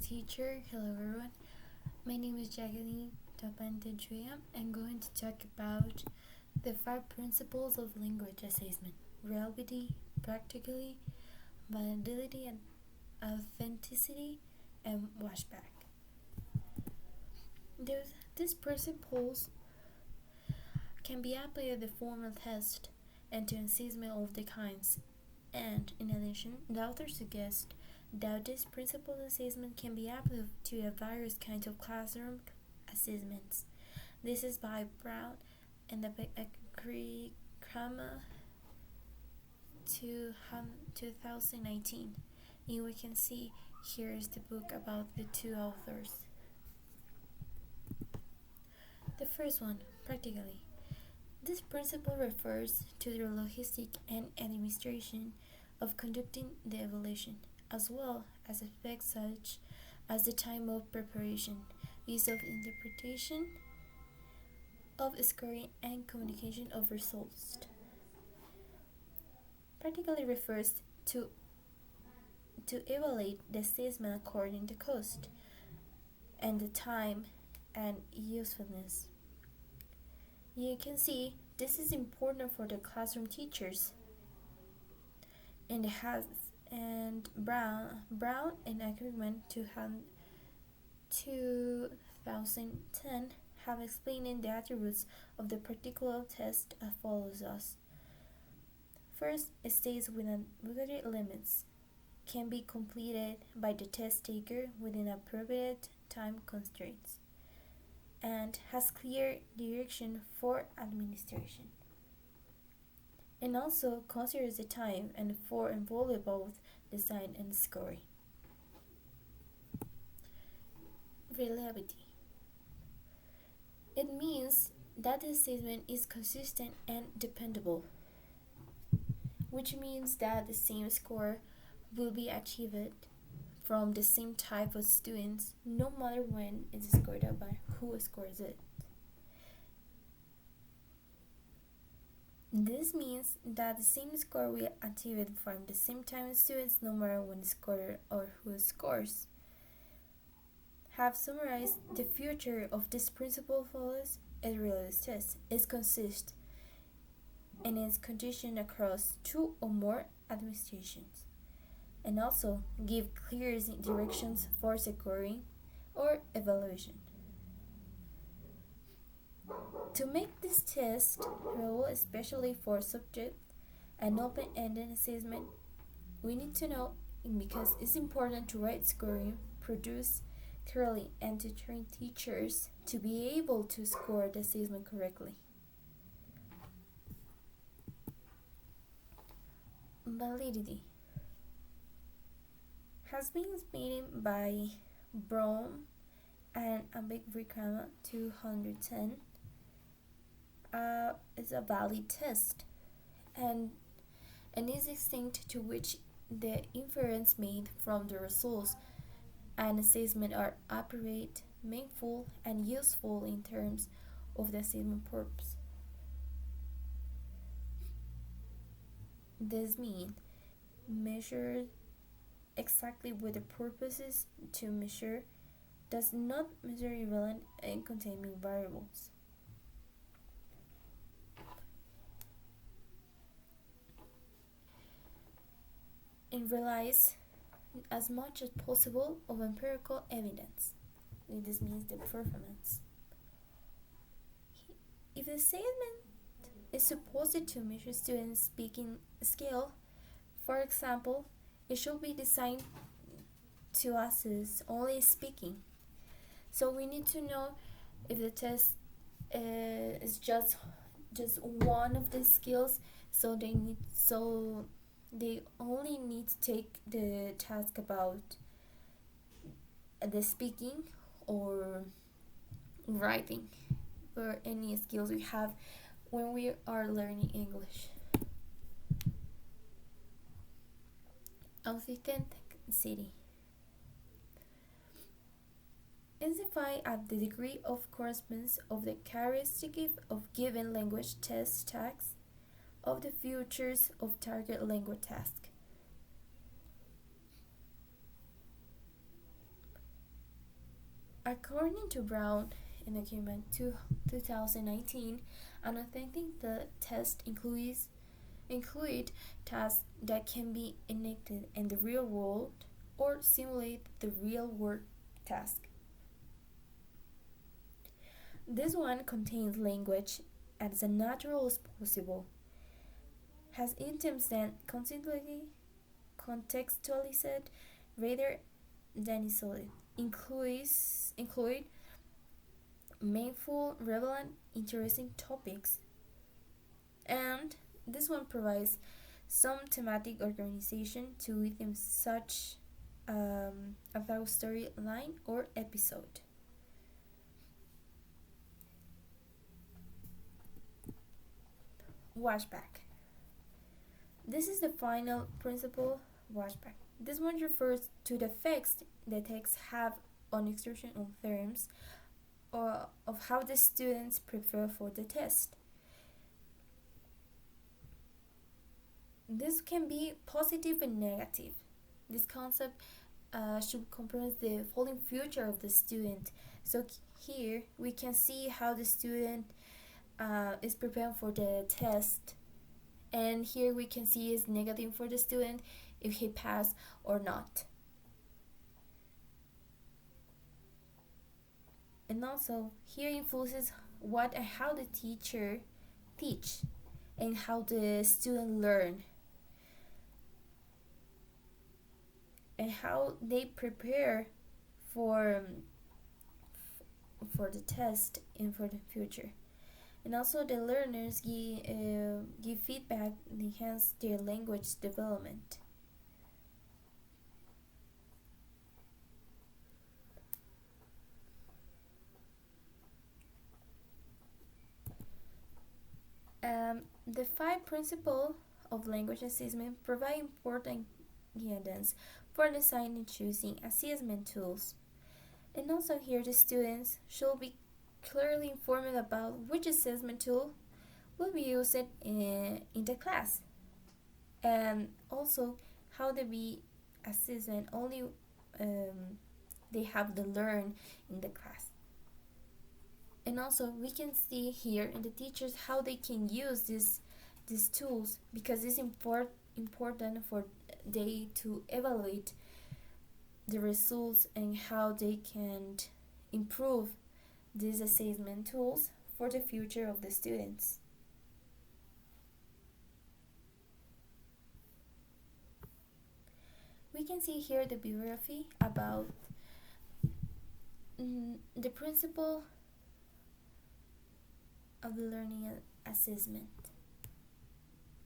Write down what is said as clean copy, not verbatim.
teacher. Hello everyone. My name is Jacqueline Tapante Juya. I'm going to talk about the 5 principles of language assessment: reality, practicality, validity, and authenticity, and washback. These principles can be applied at the formal test and to assessment of the kinds. And in addition, the author suggests that this principle assessment can be applied to the various kinds of classroom assessments. This is by Brown and the curricula 2019. And we can see here is the book about the two authors. The first one, practically. This principle refers to the logistic and administration of conducting the evaluation, as well as aspects such as the time of preparation, use of interpretation, of scoring, and communication of results. Practically refers to evaluate the assessment according to cost and the time and usefulness. You can see this is important for the classroom teachers. And Brown and agreement 2010 have explained the attributes of the particular test as follows us. First, it states within budget limits, can be completed by the test taker within appropriate time constraints, and has clear direction for administration. And also considers the time and for involve both design and scoring. Reliability. It means that the assessment is consistent and dependable, which means that the same score will be achieved from the same type of students no matter when it is scored out by who scores it. This means that the same score will achieve from the same time students no matter when scored or who scores. Have summarized the future of this principle follows a reality test is consist and is conditioned across 2 or more administrations, and also give clear directions for scoring or evaluation. To make this test rule, especially for subject and open-ended assessment, we need to know because it's important to write scoring, produce clearly, and to train teachers to be able to score the assessment correctly. Validity has been explained by Brown and Ambiguicama 210. Is a valid test and is extent to which the inference made from the results and assessment are appropriate, meaningful, and useful in terms of the assessment purpose. This means measured exactly with the purposes to measure, does not measure irrelevant and containing variables. And relies as much as possible of empirical evidence. This means the performance. If the statement is supposed to measure students' speaking skill, for example, it should be designed to assess only speaking. So we need to know if the test is just one of the skills. So they only need to take the task about the speaking or writing or any skills we have when we are learning English. Authenticity is defined as the degree of correspondence of the characteristic of given language test tags of the features of target language task. According to Brown in document 2019, an authentic test include tasks that can be enacted in the real world or simulate the real world task. This one contains language as natural as possible, has items that constantly contextualized rather than isolated, include meaningful, relevant, interesting topics, and this one provides some thematic organization to items such a thorough storyline or episode. Washback. This is the final principle washback. This one refers to the effects the texts have on expression of terms or of how the students prepare for the test. This can be positive and negative. This concept should comprise the following future of the student. So here we can see how the student is preparing for the test, and here we can see is negative for the student if he passed or not. And also here influences what and how the teacher teach and how the student learn and how they prepare for the test and for the future. And also the learners give feedback and enhance their language development. The 5 principles of language assessment provide important guidance for designing and choosing assessment tools. And also here the students should be clearly informed about which assessment tool will be used in the class, and also how they be assessed and only they have to learn in the class. And also we can see here in the teachers how they can use these tools, because it's important for they to evaluate the results and how they can improve these assessment tools for the future of the students. We can see here the bibliography about the principle of the learning assessment.